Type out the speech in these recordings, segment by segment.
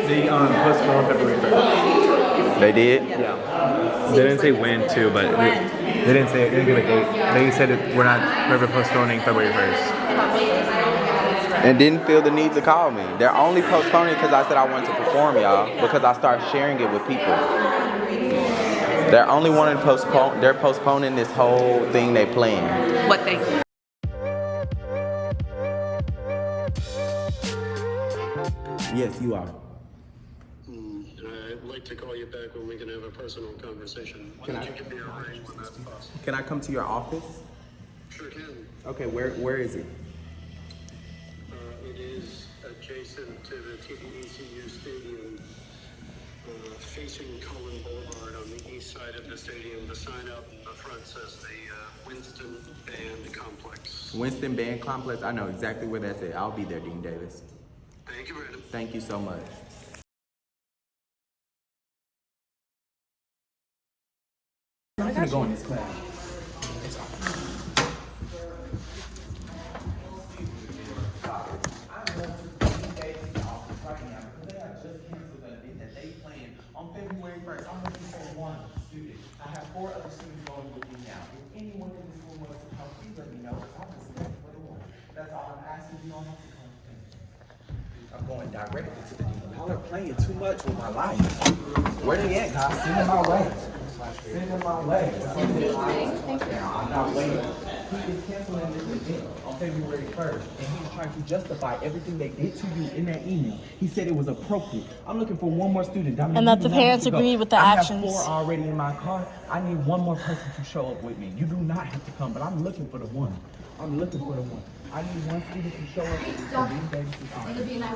They postponed February 1st. They did? Yeah. They didn't say when to, but they didn't say, they didn't give a date. They said we're postponing February 1st. And didn't feel the need to call me. They're only postponing because I said I wanted to perform, y'all, because I started sharing it with people. They're only wanting to postpone, they're postponing this whole thing they planned. What thing? Yes, you are. I'd like to call you back when we can have a personal conversation. Why don't you give me a ring when that's possible? Can I come to your office? Sure can. Okay, where is it? It is adjacent to the TDECU Stadium, facing Cullen Boulevard on the east side of the stadium. The sign up in the front says the Winston Band Complex. Winston Band Complex. I know exactly where that's at. I'll be there, Dean Davis. Thank you, Brandon. Thank you so much. I'm gonna go in this class. On February 1st, I'm looking for one student. I have 4 other students going with me now. If anyone in this room wants to come, please let me know. I'm just looking for the one. That's all I'm asking. You don't have to come. I'm going directly to the dean. Y'all are playing too much with my life. Where they at, guys? Send them my way. Send them my way. I'm not waiting. He is canceling this event on February 1st, and he's trying to justify everything they did to you in that email. He said it was appropriate. I'm looking for one more student. Dominique, and that the parents agreed with the actions. I have 4 already in my car. I need one more person to show up with me. You do not have to come, but I'm looking for the one. I'm looking for the one. I need one student to show up. So these babies is on.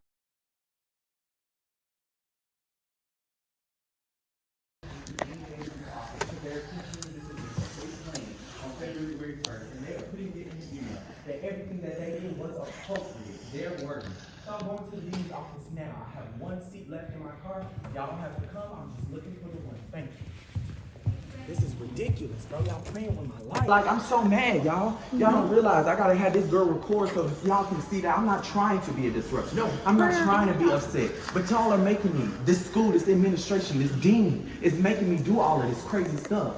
Everything that they did was appropriate. Their word. So I'm going to the dean's office now. I have 1 seat left in my car. Y'all don't have to come. I'm just looking for the one. Thank you. This is ridiculous, bro. Y'all playing with my life. Like, I'm so mad, y'all. Y'all don't realize I gotta have this girl record so y'all can see that I'm not trying to be a disruption. No, I'm not trying to be upset. But y'all are making me, this school, this administration, this dean is making me do all of this crazy stuff.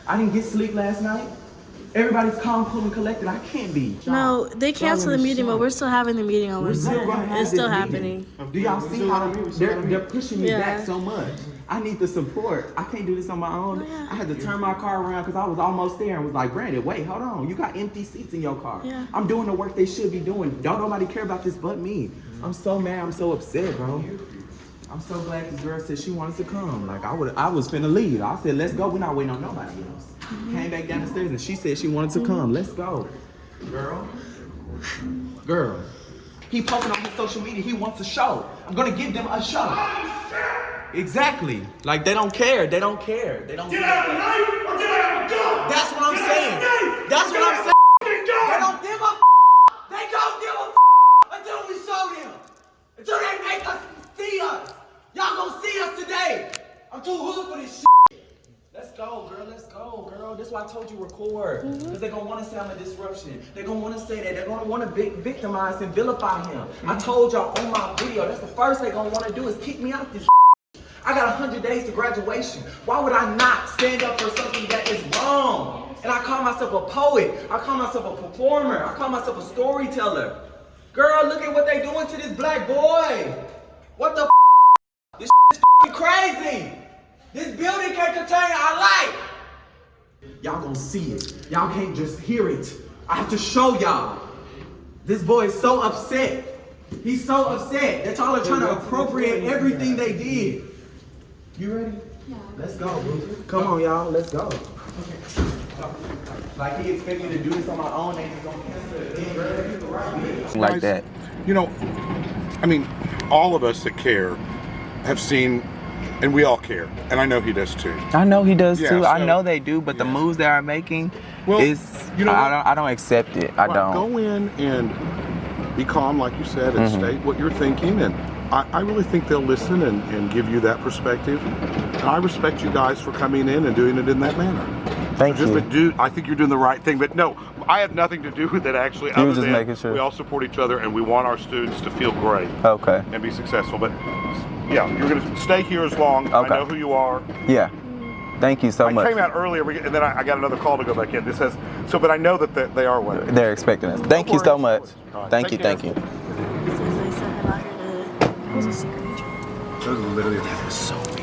I didn't get sleep last night. Everybody's calm, cool, and collected. I can't be. No, they canceled the meeting, but we're still having the meeting on Wednesday. It's still happening. Do y'all see how they're pushing me back so much? I need the support. I can't do this on my own. I had to turn my car around because I was almost there and was like, Brandon, wait, hold on. You got empty seats in your car. Yeah. I'm doing the work they should be doing. Don't nobody care about this but me. I'm so mad. I'm so upset, bro. I'm so glad this girl said she wanted to come. Like, I was finna leave. I said, let's go. We're not waiting on nobody else. Came back down the stairs and she said she wanted to come. Let's go. Girl. He posted on his social media. He wants a show. I'm gonna give them a show. Exactly. Like, they don't care. They don't care. They don't care. Get out of a knife or get out of a gun. That's what I'm saying. That's what I'm saying. They don't give a They don't give a until we show them. Until they make us see us. Y'all gonna see us today. I'm too hood for this shit. Let's go, girl. Let's go, girl. That's why I told you record. Because they're going to want to say I'm a disruption. They're going to want to say that. They're going to want to victimize and vilify him. I told y'all on my video, that's the first they're going to want to do is kick me out this I got 100 days to graduation. Why would I not stand up for something that is wrong? And I call myself a poet. I call myself a performer. I call myself a storyteller. Girl, look at what they doing to this black boy. What the This is crazy. This building can't contain our light. Y'all gonna see it. Y'all can't just hear it. I have to show y'all. This boy is so upset. He's so upset that y'all are trying to appropriate everything they did. You ready? Yeah. Let's go, boo. Come on, y'all. Let's go. Like he expect me to do this on my own, they just gonna cancel it. Like that. You know, I mean, all of us that care have seen, and we all care, and I know he does too. I know he does too. So, I know they do, but the moves they are making is, you know, I don't accept it. I don't. Go in and be calm, like you said, and state what you're thinking, and I really think they'll listen and give you that perspective. And I respect you guys for coming in and doing it in that manner. Thank you. I think you're doing the right thing, but no, I had nothing to do with it actually. You were other just than making sure. we all support each other and we want our students to feel great Okay. and be successful. But yeah, you're gonna stay here as long. Okay. I know who you are. Yeah. Thank you so I much. came out earlier, and then I got another call to go back in. This has so, but I know that they are waiting. They're expecting us. Thank you so much. All right, Thank take you. care. Thank you. So they sent him out here to. It was a secret. That was literally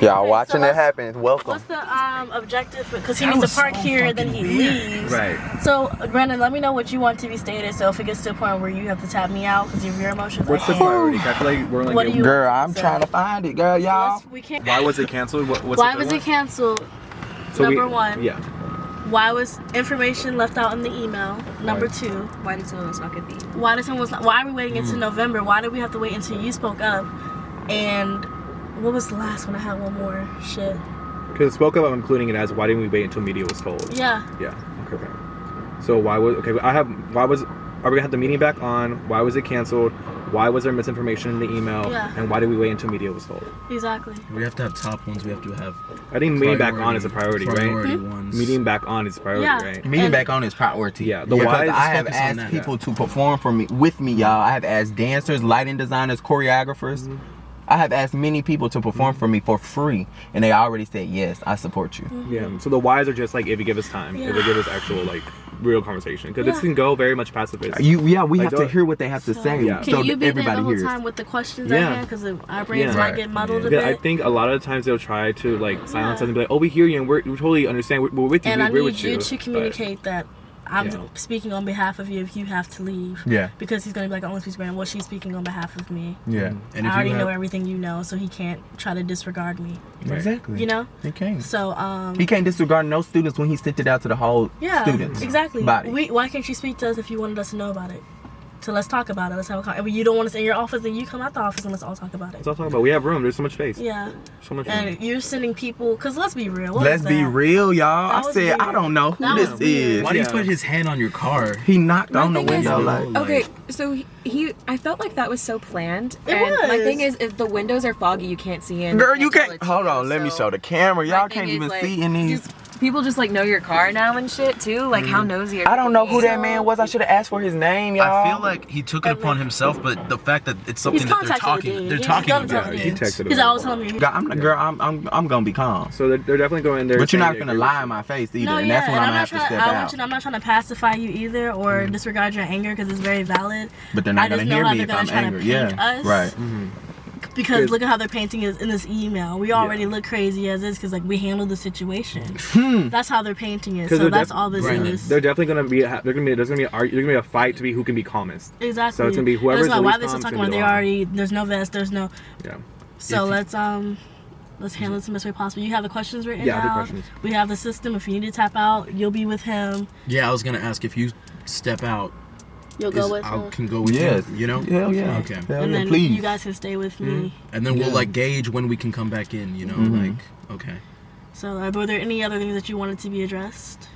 y'all watching so it happen. Welcome. What's the objective? Because he needs to park here, then he leaves. Right. So, Brandon, let me know what you want to be stated. So if it gets to a point where you have to tap me out because of your emotions, What's the priority? I feel like we're What do you- Girl, I'm trying to find it, girl, y'all. we can't. Why was it canceled? What's Why the was third it canceled? one? Number one. Yeah. Why was information left out in the email? Number two. Why did someone else not get the email? Why are we waiting until November? Why did we have to wait until you spoke up? And what was the last one? I had one more shit. Because it spoke up, I'm including it as why didn't we wait until media was told? Yeah. Yeah. Okay. So are we gonna have the meeting back on? Why was it canceled? Why was there misinformation in the email? Yeah. And why did we wait until media was told? Exactly. We have to have top ones. We have to have. I think meeting back on is a priority, right? Priority ones. Meeting back on is a priority, Yeah. right? Meeting And- back on is priority. Yeah, the why is I have focus on asked that. people to perform for me with me, y'all. I have asked dancers, lighting designers, choreographers. I have asked many people to perform for me for free, and they already said yes. I support you. Yeah. So the whys are just like if you give us time, if you give us actual like real conversation, because this Yeah. can go very much pacifist. We I have to don't- hear what they have to say, Yeah. Can so you that be there everybody the whole hears. time with the questions Yeah. at hand? Because our brains Yeah. might Right. get muddled a Because bit. I think a lot of the times they'll try to like silence us and be like, "Oh, we hear you and we totally understand. We're with you. And I We're need with you you." to But- communicate that I'm Yeah. speaking on behalf of you if you have to leave. Yeah. Because he's going to be like, only speaks Brandon. Well, she's speaking on behalf of me. Yeah, And I if already you know have, everything you know, so he can't try to disregard me. exactly. You know? He can't. So, He can't disregard no students when he sent it out to the whole yeah, students. exactly. Body. Why can't you speak to us if you wanted us to know about it? So let's talk about it. Let's have a conversation. If you don't want us in your office, then you come out the office and let's all talk about it. That's all I'm talking about. We have room. There's so much space. Yeah. So much room. And you're sending people, because let's be real. What Let's was be that? real, y'all. That I was said weird. I don't know who That this was weird. is. why do you Yeah. put his hand on your car? He knocked on the thing is- window You like. know, Okay, so I felt like that was so planned. It and my was. thing is, if the windows are foggy, you can't see in. Girl, you tell can't. it's Hold you, on, let me so show the camera. my Y'all thing can't is, even like, see in these. People just like know your car now and shit too. Like how nosy. I don't know who that So- man was. I should have asked for his name, y'all. I feel like he took it upon himself, but the fact that it's something He's that they're contacting talking, the they're dude. talking He's about. gonna He talk texted to him. He's always telling me. I'm gonna be calm. So they're definitely going there. But you're not saying gonna they lie agree in my face either, No, and yeah, that's when and I'm I'm gonna not have to trying. step I out. want you. I'm not trying to pacify you either or disregard your anger because it's very valid. But they're not I just gonna know hear how me they're if gonna I'm try to angry. paint Yeah, us. right. Because look at how they're painting us in this email. We already look crazy as is because like we handled the situation. That's how they're painting it. 'Cause So they're that's def- all this Brandon, is. They're definitely gonna be. There's gonna be a fight to be who can be calmest. Exactly. So it's gonna be whoever's That's the why least they're still calm is talking gonna about be they the one. already. There's no vest. There's no. Yeah. So let's handle it the best way possible. You have the questions written Yeah, the down. questions. We have the system. If you need to tap out, you'll be with him. Yeah, I was gonna ask if you step out, You'll go with I him. can go with Yes. you. You know? Hell yeah. Okay. Hell And yeah, then please. you guys can stay with me. And then we'll like gauge when we can come back in. You know, like okay. So, were there any other things that you wanted to be addressed?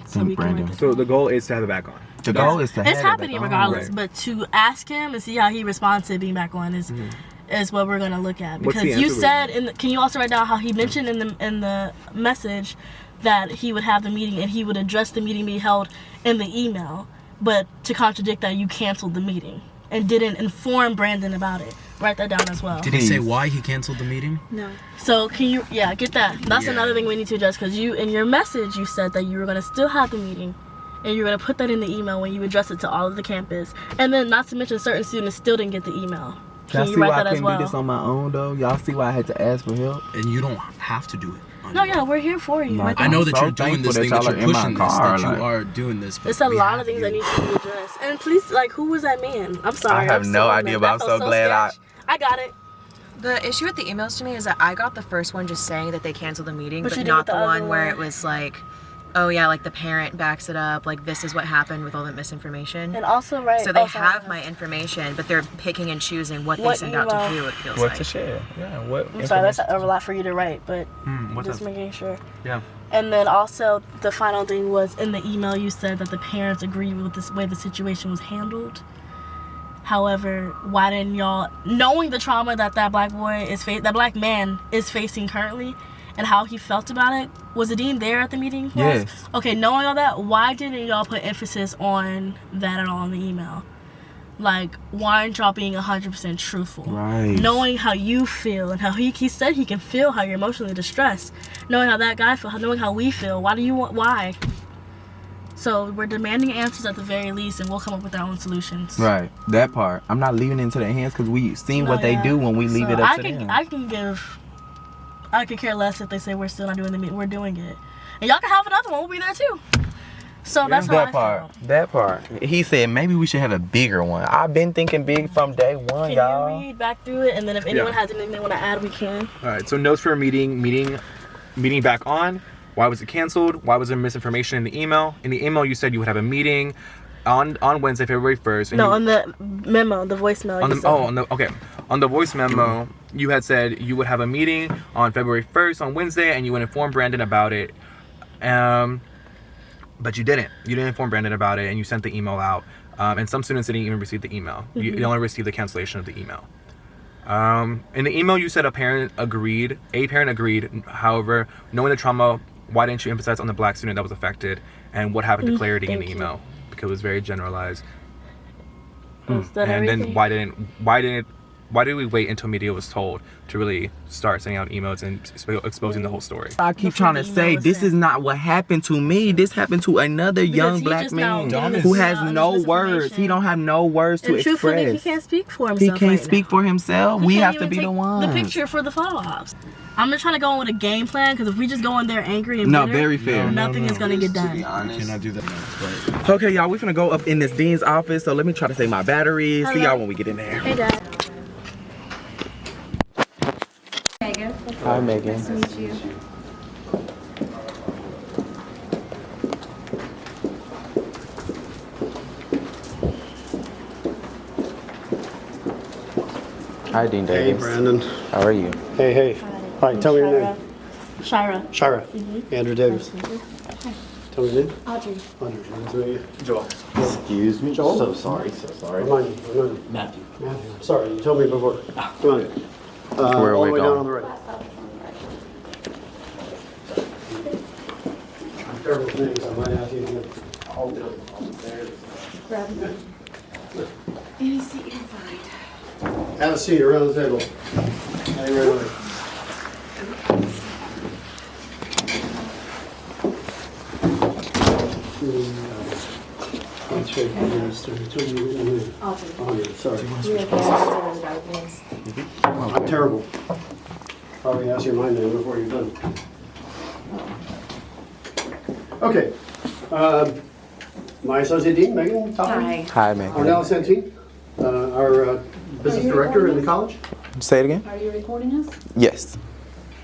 So Think we can Brandon. write this So down. the goal is to have it back on. The goal is to have It's it happening back on. regardless, Right. but to ask him and see how he responds to being back on is what we're gonna look at. What's Because the you answer said, can you also write down how he mentioned in the message that he would have the meeting and he would address the meeting being held in the email, but to contradict that you canceled the meeting and didn't inform Brandon about it. Write that down as well. Did he say Please. why he canceled the meeting? No. So can you, get that. That's Yeah. another thing we need to address because you, in your message, you said that you were going to still have the meeting and you're going to put that in the email when you address it to all of the campus. And then not to mention certain students still didn't get the email. Y'all Can see you write why I that as couldn't well? do this on my own though? Y'all see why I had to ask for help? And you don't have to do it. on No, your yeah, own. we're here for you. Like, I know I'm that so you're doing this thankful thing, that that y'all you're are in my pushing this, car, that like- you are doing this. But It's a we lot have of things you. that need to be addressed. And please, who was that man? I'm sorry. I have I'm no so idea, mad. but That I'm felt so glad sketch. I got it. The issue with the emails to me is that I got the first one just saying that they canceled the meeting, But but you didn't not get the the one other where one. it was like, oh yeah, like the parent backs it up, like this is what happened with all the misinformation. And also, right. So they oh, sorry. have my information, but they're picking and choosing what they What send out to email? who, it feels What like. to share? Yeah, what? I'm sorry, that's information? a lot for you to write, but What's just that? making sure. Yeah. And then also, the final thing was in the email you said that the parents agreed with this way the situation was handled. However, why didn't y'all, knowing the trauma that that black boy that black man is facing currently, and how he felt about it. Was the dean there at the meeting? Yes. Okay, knowing all that, why didn't y'all put emphasis on that at all in the email? Like, why aren't y'all being 100% truthful? Right. Knowing how you feel and how he said he can feel how you're emotionally distressed. Knowing how that guy feels, knowing how we feel. Why? So we're demanding answers at the very least, and we'll come up with our own solutions. Right. That part. I'm not leaving it into their hands because we seen what they do when we leave it up to them. I could care less if they say we're still not doing the meeting. We're doing it. And y'all can have another one. We'll be there too. So that's how I feel. That part. He said maybe we should have a bigger one. I've been thinking big from day one, y'all. Can you read back through it, and then if anyone has anything they want to add, we can. All right. So notes for a meeting back on. Why was it canceled? Why was there misinformation in the email? In the email, you said you would have a meeting on Wednesday, February 1st. No, on the memo, the voicemail. On the voice memo, you had said you would have a meeting on February 1st on Wednesday, and you would inform Brandon about it. But you didn't. You didn't inform Brandon about it, and you sent the email out. And some students didn't even receive the email. You only received the cancellation of the email. In the email, you said a parent agreed. However, knowing the trauma, why didn't you emphasize on the black student that was affected, and what happened to clarity in the email? Because it was very generalized. And then why did we wait until media was told to really start sending out emails and exposing the whole story? I keep trying to say this is not what happened to me. This happened to another young black man who has no words. He don't have no words to express. Truthfully, he can't speak for himself. He can't speak for himself. We have to be the ones. The picture for the photo ops. I'm just trying to go in with a game plan, because if we just go in there angry and bitter, very fair. nothing is gonna get done. We cannot do that. Right. Okay, y'all, we're gonna go up in this dean's office. So let me try to save my battery. See y'all when we get in there. Hey, Dad. Megan. Hi, Megan. Nice to meet you. Hi, Dean Davis. Hey, Brandon. How are you? Hey. Hi, tell me your name. Shira. Shira. Andrew Davis. Tell me your name. Audrey. Audrey. Nice to meet you. Joel. Excuse me. Joel? So sorry. Remind me. Matthew. Matthew. Sorry, you told me before. Come on. Where are all we the way down going? on the right. Terrible things. I might have to even. I'll do it. Grab me. Any seat you find. Have a seat around the table. Hang right away. Audrey, sorry. I'm terrible. Probably ask you my name before you're done. Okay. My associate dean, Megan Topham. Hi. Hi, Megan. Arnell Santine, our business director in the college. Say it again. Are you recording us? Yes.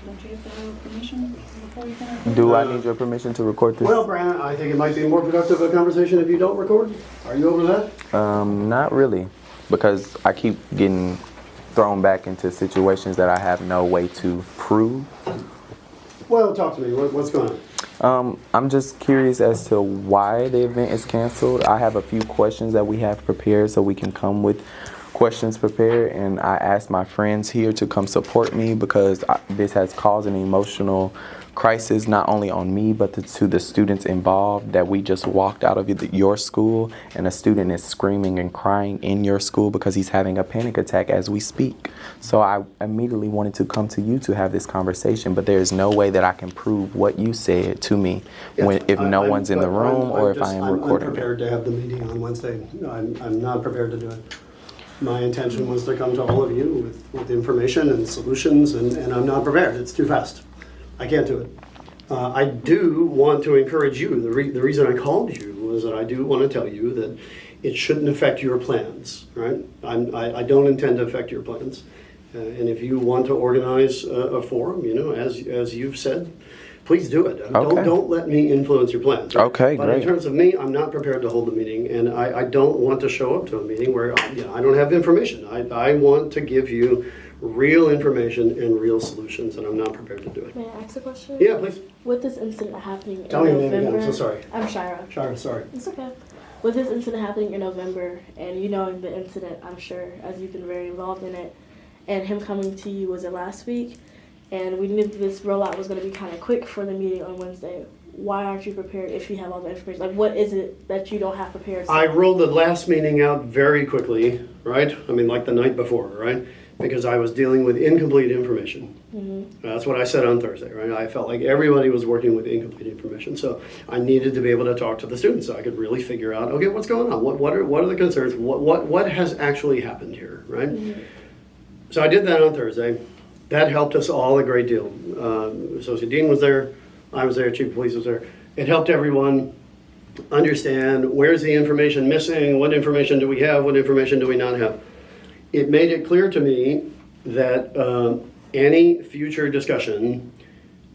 Don't you have to have permission before you can record? Do I need your permission to record this? Well, Brandon, I think it might be more productive a conversation if you don't record. Are you over that? Not really, because I keep getting thrown back into situations that I have no way to prove. Well, talk to me. What's going on? I'm just curious as to why the event is canceled. I have a few questions that we have prepared so we can come with questions prepared, and I asked my friends here to come support me because this has caused an emotional crisis not only on me but to the students involved, that we just walked out of your school and a student is screaming and crying in your school because he's having a panic attack as we speak. So I immediately wanted to come to you to have this conversation, but there is no way that I can prove what you said to me if no one's in the room or if I am recording. I'm prepared to have the meeting on Wednesday. I'm not prepared to do it. My intention was to come to all of you with information and solutions, and I'm not prepared. It's too fast. I can't do it. I do want to encourage you. The reason I called you was that I do want to tell you that it shouldn't affect your plans, right? I don't intend to affect your plans. And if you want to organize a forum, as you've said, please do it. Okay. Don't let me influence your plans. Right? Okay, but great. in terms of me, I'm not prepared to hold the meeting, and I don't want to show up to a meeting where I don't have information. I want to give you real information and real solutions, and I'm not prepared to do it. May I ask a question? Yeah, please. With this incident happening in Tell me your November, name again. I'm so sorry. I'm Shira. Shira, sorry. It's okay. With this incident happening in November, and you knowing the incident, I'm sure, as you've been very involved in it, and him coming to you, was it last week? and we knew this rollout was going to be kind of quick for the meeting on Wednesday. Why aren't you prepared if you have all the information? Like, what is it that you don't have prepared? I rolled the last meeting out very quickly, right? I mean, like the night before, right? Because I was dealing with incomplete information. That's what I said on Thursday, right? I felt like everybody was working with incomplete information, so I needed to be able to talk to the students so I could really figure out, okay, what's going on? What are the concerns? What has actually happened here, right? So I did that on Thursday. That helped us all a great deal. Associate Dean was there. I was there, Chief of Police was there. It helped everyone understand where's the information missing, what information do we have, what information do we not have. It made it clear to me that any future discussion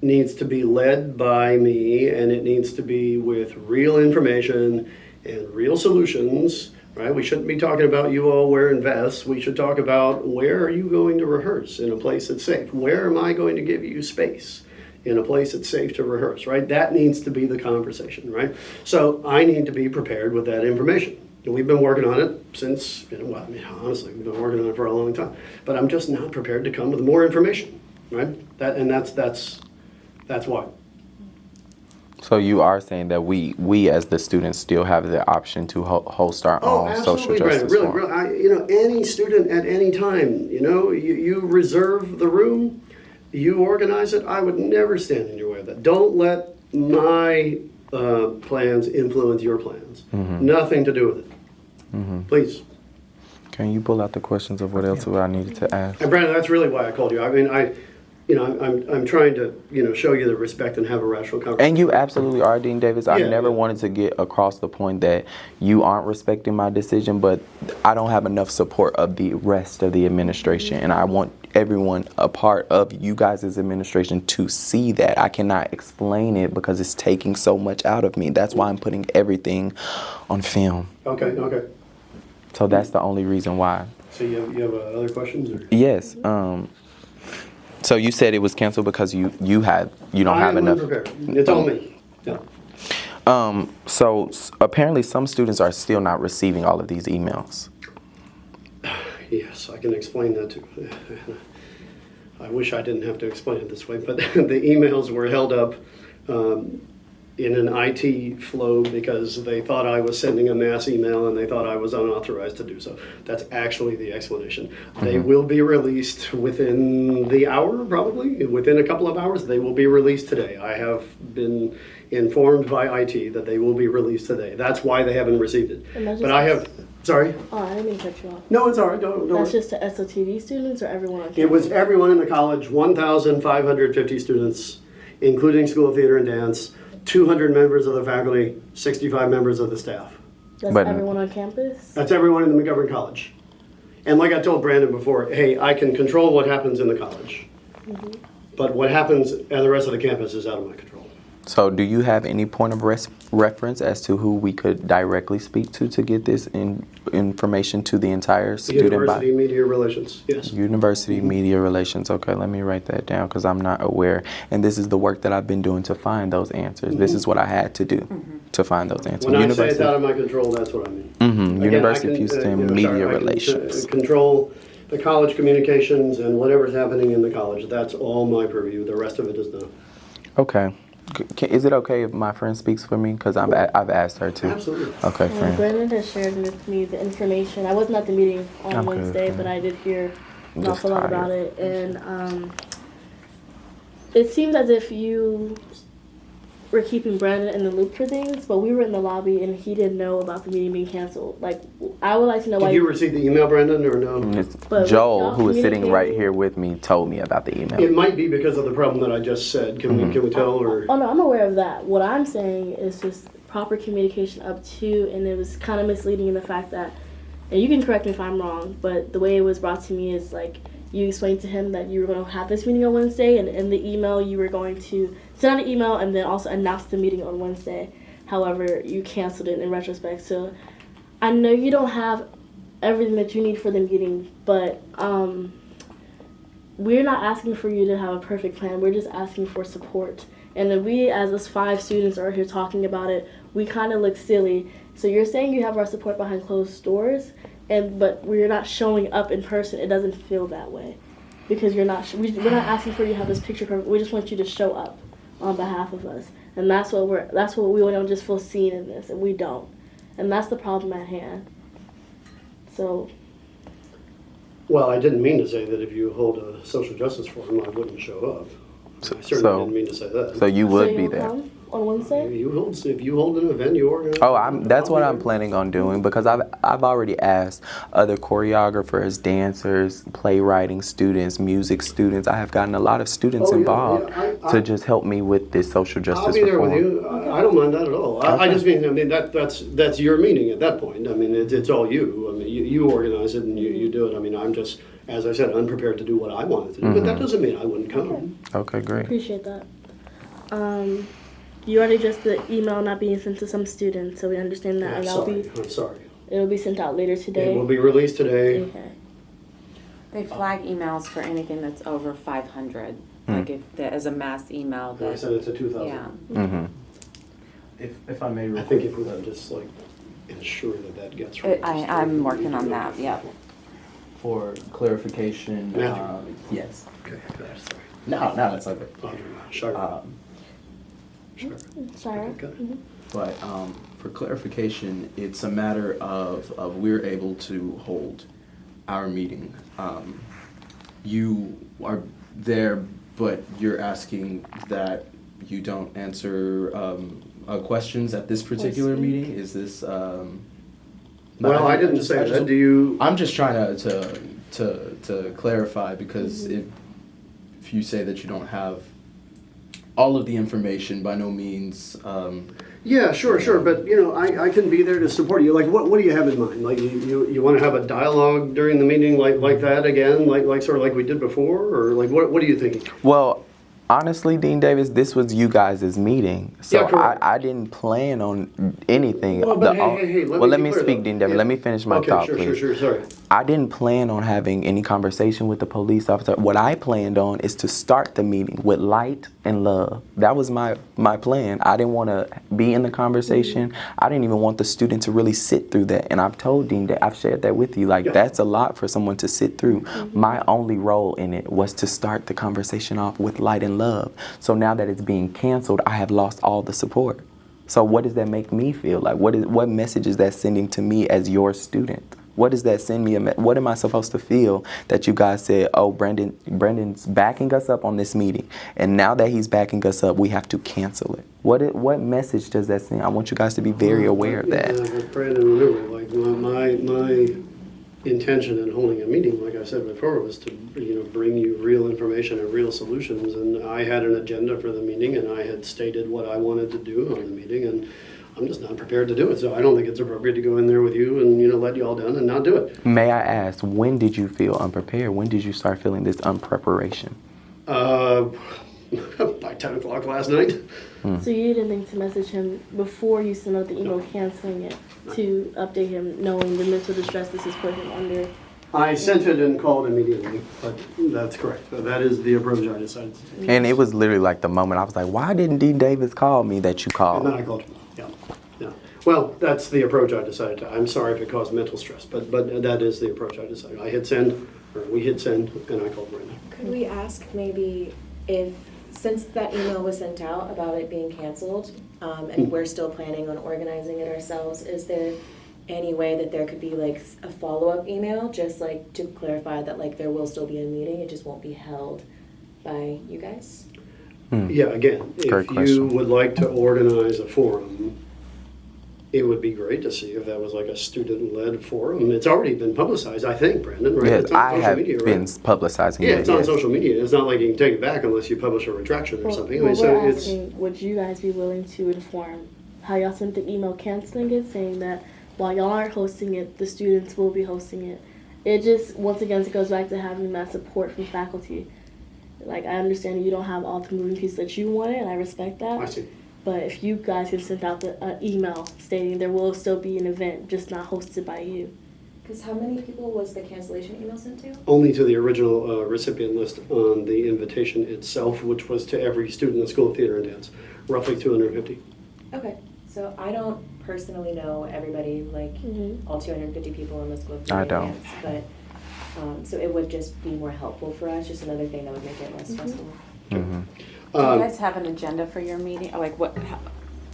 needs to be led by me, and it needs to be with real information and real solutions, right? We shouldn't be talking about you all wearing vests. We should talk about where are you going to rehearse in a place that's safe? Where am I going to give you space in a place that's safe to rehearse, right? That needs to be the conversation, right? So I need to be prepared with that information. And we've been working on it since, well, I mean, honestly, we've been working on it for a long time. But I'm just not prepared to come with more information, right? That's why. So you are saying that we as the students still have the option to host our own social justice Really, forum. any student at any time, you reserve the room, you organize it. I would never stand in your way of that. Don't let my plans influence your plans. Nothing to do with it. Please. Can you pull out the questions of what else I needed to ask? And Brandon, that's really why I called you. I mean, I'm trying to show you the respect and have a rational conversation. And you absolutely are, Dean Davis. I Yeah, never wanted to get across the point that you aren't respecting my decision, but I don't have enough support of the rest of the administration, and I want everyone a part of you guys' administration to see that. I cannot explain it because it's taking so much out of me. That's why I'm putting everything on film. Okay. So that's the only reason why. So you have other questions? Or? Yes. So you said it was canceled because you don't have enough. I'm prepared. It's on me. Yeah. So apparently some students are still not receiving all of these emails. Yes, I can explain that too. I wish I didn't have to explain it this way, but the emails were held up in an IT flow because they thought I was sending a mass email and they thought I was unauthorized to do so. That's actually the explanation. They will be released within the hour, probably. Within a couple of hours, they will be released today. I have been informed by IT that they will be released today. That's why they haven't received it. But I have... Sorry? Oh, I didn't mean to cut you off. No, it's all right. Don't That's worry. just the SOTV students or everyone on campus? It was everyone in the college, 1,550 students, including School of Theater and Dance, 200 members of the faculty, 65 members of the staff. That's everyone on campus? That's everyone in the McGovern College. And like I told Brandon before, hey, I can control what happens in the college. But what happens at the rest of the campus is out of my control. So do you have any point of reference as to who we could directly speak to get this information to the entire student body? University Media Relations, yes. University Media Relations. Okay, let me write that down because I'm not aware. And this is the work that I've been doing to find those answers. This is what I had to do to find those answers. When I say it's out of my control, that's what I mean. Again, University I of Houston can, Media I can, Relations. Control the college communications and whatever's happening in the college. That's all my purview. The rest of it is not. Okay. Is it okay if my friend speaks for me? Because I've asked her to. Absolutely. Okay, friend. Brandon has shared with me the information. I wasn't at the meeting on I'm good, Wednesday, friend. but I did hear an Just awful lot tired. about it. And it seems as if you were keeping Brandon in the loop for things, but we were in the lobby and he didn't know about the meeting being canceled. Like, I would like to know why. Did you receive the email, Brandon, or no? But Joel, y'all who is sitting right communicated? here with me, told me about the email. It might be because of the problem that I just said. Can we tell, or? Oh no, I'm aware of that. What I'm saying is just proper communication up to, and it was kind of misleading in the fact that, and you can correct me if I'm wrong, but the way it was brought to me is like you explained to him that you were going to have this meeting on Wednesday, and in the email you were going to send out an email and then also announce the meeting on Wednesday. However, you canceled it in retrospect. So I know you don't have everything that you need for the meeting, but we're not asking for you to have a perfect plan. We're just asking for support. And then we, as us 5 students, are here talking about it. We kind of look silly. So you're saying you have our support behind closed doors, but we're not showing up in person. It doesn't feel that way. because we're not asking for you to have this picture perfect. We just want you to show up on behalf of us, and that's what we don't just feel seen in this, and we don't, and that's the problem at hand. So. Well, I didn't mean to say that if you hold a social justice forum, I wouldn't show up. I certainly didn't mean to say that. So you would be you'll there. come on Wednesday? If you hold an event, you organize. Oh, that's what I'm planning on doing, because I've already asked other choreographers, dancers, playwriting students, music students. I have gotten a lot of students involved to just help me with this social justice I'll be there reform. with you. I don't mind that at all. I just mean, that's your meeting at that point. I mean, it's all you. I mean, you organize it and you do it. I mean, I'm just, as I said, unprepared to do what I wanted to do, but that doesn't mean I wouldn't come. Okay, great. Appreciate that. You already addressed the email not being sent to some students, so we understand that. I'm sorry. It will be sent out later today. It will be released today. Okay. They flag emails for anything that's over 500. Like if there is a mass email And I that. sent it to 2,000. Yeah. If I may, I think if we could just ensure that gets released. I'm working on that. Yep. for clarification, Matthew. yes. Okay, sorry. No, that's okay. Sure. Sarah? Okay. But for clarification, it's a matter of we're able to hold our meeting. You are there, but you're asking that you don't answer questions at this particular meeting? Is this? Well, I didn't say that. Do you? I'm just trying to clarify, because if you say that you don't have all of the information, by no means. Yeah, sure. But I can be there to support you. Like, what do you have in mind? Like, you want to have a dialogue during the meeting, like that again, like sort of like we did before, or like what are you thinking? Well, honestly, Dean Davis, this was you guys' meeting, so Yeah, correct. I didn't plan on anything. Well, but hey, Let be me clear, speak, though. Dean Davis. Yeah. Let me finish my thought, please. Sure. Sorry. I didn't plan on having any conversation with the police officer. What I planned on is to start the meeting with light and love. That was my plan. I didn't want to be in the conversation. I didn't even want the student to really sit through that. And I've told Dean that I've shared that with you. That's a lot for someone to sit through. My only role in it was to start the conversation off with light and love. So now that it's being canceled, I have lost all the support. So what does that make me feel like? What message is that sending to me as your student? What does that send me? What am I supposed to feel that you guys said, oh, Brendan's backing us up on this meeting, and now that he's backing us up, we have to cancel it? What message does that send? I want you guys to be very aware of that. Yeah, but Brandon, remember, like my intention in holding a meeting, like I said before, was to bring you real information and real solutions. And I had an agenda for the meeting, and I had stated what I wanted to do on the meeting, and I'm just not prepared to do it. So I don't think it's appropriate to go in there with you and let you all down and not do it. May I ask, when did you feel unprepared? When did you start feeling this unpreparation? By 10 o'clock last night. So you didn't think to message him before you sent out the email canceling it to update him, knowing the mental distress this has put him under? I sent it and called immediately, but that's correct. That is the approach I decided to take. And it was literally like the moment I was like, why didn't Dean Davis call me that you called? And then I called him. Yeah. Well, that's the approach I decided to. I'm sorry if it caused mental stress, but that is the approach I decided. We hit send, and I called Brenda. Could we ask maybe if, since that email was sent out about it being canceled, and we're still planning on organizing it ourselves, is there any way that there could be like a follow-up email, just like to clarify that like there will still be a meeting, it just won't be held by you guys? Yeah, again, Great if question. you would like to organize a forum, it would be great to see if that was like a student-led forum. It's already been publicized, I think, Brandon, right? Yes, It's on I social have media, right? been publicizing Yeah, it. it's on yes. social media. It's not like you can take it back unless you publish a retraction or something. I mean, Well, so we're it's asking, would you guys be willing to inform how y'all sent the email canceling it, saying that while y'all aren't hosting it, the students will be hosting it? It just, once again, it goes back to having that support from faculty. Like, I understand you don't have all the moving pieces that you wanted, and I respect that. I see. But if you guys can send out the email stating there will still be an event, just not hosted by you. Because how many people was the cancellation email sent to? only to the original recipient list on the invitation itself, which was to every student in the School of Theater and Dance, roughly 250. Okay, so I don't personally know everybody, like all 250 people in the School of Theater I and don't. Dance, but So it would just be more helpful for us, just another thing that would make it less stressful. Do you guys have an agenda for your meeting? Like what?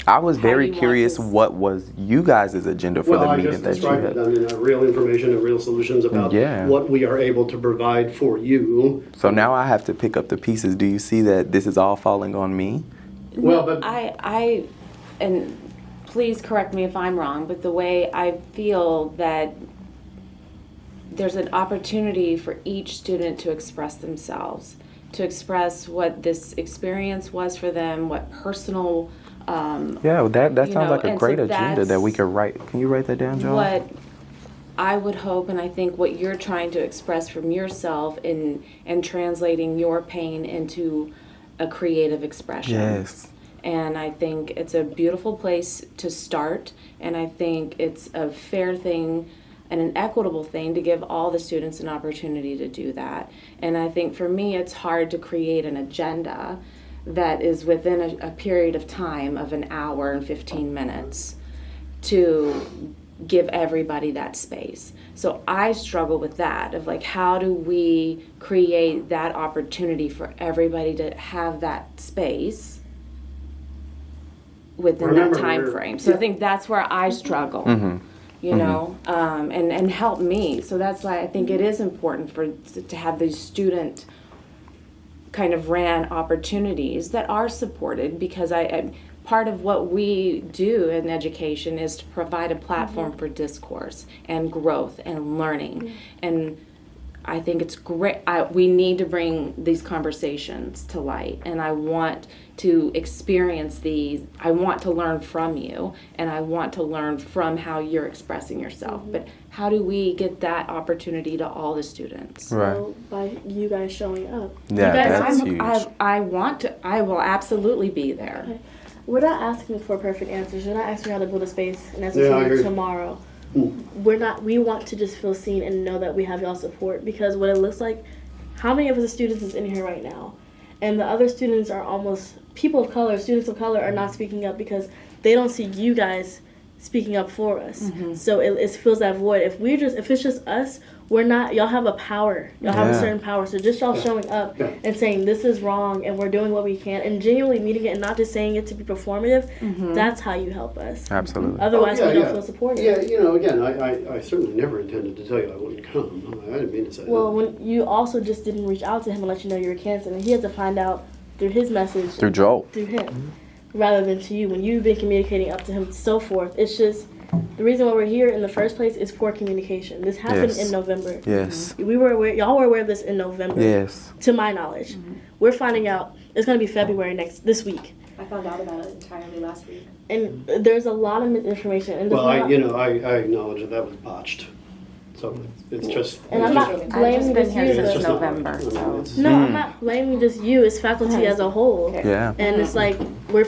I was very you want curious to what was you guys' agenda for Well, the I meeting just that you described had. it. I mean, real information and real solutions about Yeah. what we are able to provide for you. So now I have to pick up the pieces. Do you see that this is all falling on me? Well, but I and please correct me if I'm wrong, but the way I feel that there's an opportunity for each student to express themselves, to express what this experience was for them, what personal Yeah, well, that you sounds know, like a and so great agenda that we that's could write. Can you write that down, John? what I would hope, and I think what you're trying to express from yourself in and translating your pain into a creative expression. Yes. And I think it's a beautiful place to start, and I think it's a fair thing and an equitable thing to give all the students an opportunity to do that. And I think for me, it's hard to create an agenda that is within a period of time of an hour and 15 minutes to give everybody that space. So I struggle with that of like, how do we create that opportunity for everybody to have that space within Remember, that time we're- frame? So I think that's where I struggle. You know, and help me. So that's why I think it is important to have these student kind of ran opportunities that are supported, because I part of what we do in education is to provide a platform for discourse and growth and learning. And I think it's great. We need to bring these conversations to light, and I want to experience these. I want to learn from you, and I want to learn from how you're expressing yourself. But how do we get that opportunity to all the students? Right. So by you guys showing up. Yeah, You guys, that's I'm- huge. I want to. I will absolutely be there. Okay. We're not asking for perfect answers. We're not asking how to build a space and that's Yeah, I what agree. tomorrow. We want to just feel seen and know that we have y'all support, because what it looks like, how many of us students is in here right now? And the other students are almost people of color, students of color are not speaking up because they don't see you guys speaking up for us. So it fills that void. If it's just us, we're not, y'all have a power. Y'all have a Yeah. certain power. So just y'all showing up and saying this is wrong and we're doing what we can and genuinely meeting it and not just saying it to be performative, that's how you help us. Absolutely. Otherwise, Oh, we don't feel supported. Yeah, you know, again, I certainly never intended to tell you I wouldn't come. I didn't mean to say Well, that. when you also just didn't reach out to him and let you know you were canceled, and he had to find out through his message, Through Joel. through him, rather than to you. When you've been communicating up to him, so forth. It's just the reason why we're here in the first place is poor communication. This happened Yes. in November. Yes. We were aware. Y'all were aware of this in November. Yes. To my knowledge, we're finding out it's going to be February this week, I found out about it entirely last week. and there's a lot of misinformation. And Well, there's I not- acknowledge that was botched. So it's just. And it's I'm just- not I've blaming just been just here you, it's since but just not November. right. I mean, So. it's- no, I'm not blaming just you. It's faculty as a whole. Yeah. And it's like we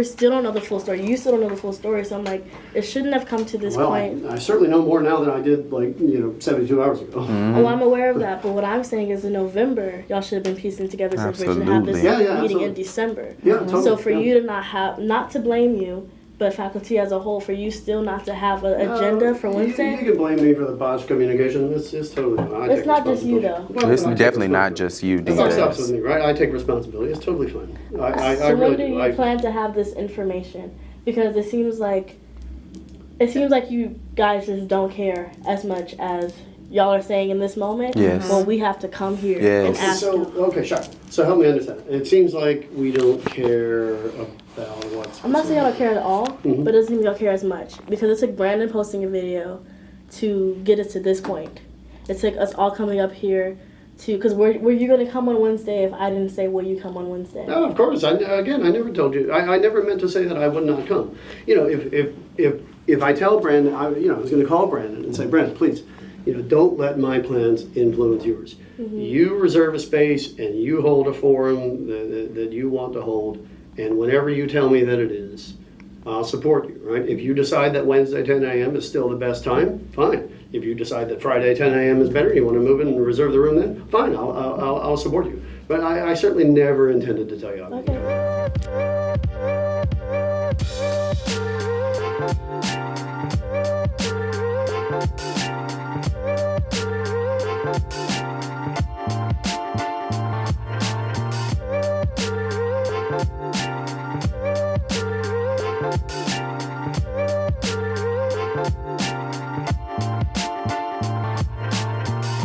still don't know the full story. You still don't know the full story. So I'm like, it shouldn't have come to this Well, point. I certainly know more now than I did, 72 hours ago. Oh, I'm aware of that. But what I'm saying is, in November, y'all should have been piecing together some information to have this Absolutely. Yeah, meeting absolutely. in December. Yeah, totally. So for yeah. you to not to blame you, but faculty as a whole, for you still not to have an agenda for You Wednesday. can blame me for the botched communication. It's totally fine. I It's take not just you, responsibility. though. Well, It's I take definitely not responsibility. just you, It's all stops with DJs. me, right? I take responsibility. It's totally fine. I So really when do do. you plan to have this information? Because it seems like you guys just don't care as much as y'all are saying in this moment. Yes. Well, we have to come here Yes. and ask So, you. okay, sure. So help me understand. It seems like we don't care about what's. I'm not saying y'all don't care at all, Mhm. but it doesn't seem y'all care as much. Because it took Brandon posting a video to get us to this point. It took us all coming up here to, because were you going to come on Wednesday if I didn't say, will you come on Wednesday? No, of course. I never told you. I never meant to say that I would not come. You know, if I tell Brandon, I was going to call Brandon and say, Brandon, please, don't let my plans influence yours. You reserve a space and you hold a forum that you want to hold, and whenever you tell me that it is, I'll support you, right? If you decide that Wednesday 10 a.m. is still the best time, fine. If you decide that Friday 10 a.m. is better, you want to move it and reserve the room then, fine, I'll support you. But I certainly never intended to tell you I would. Okay.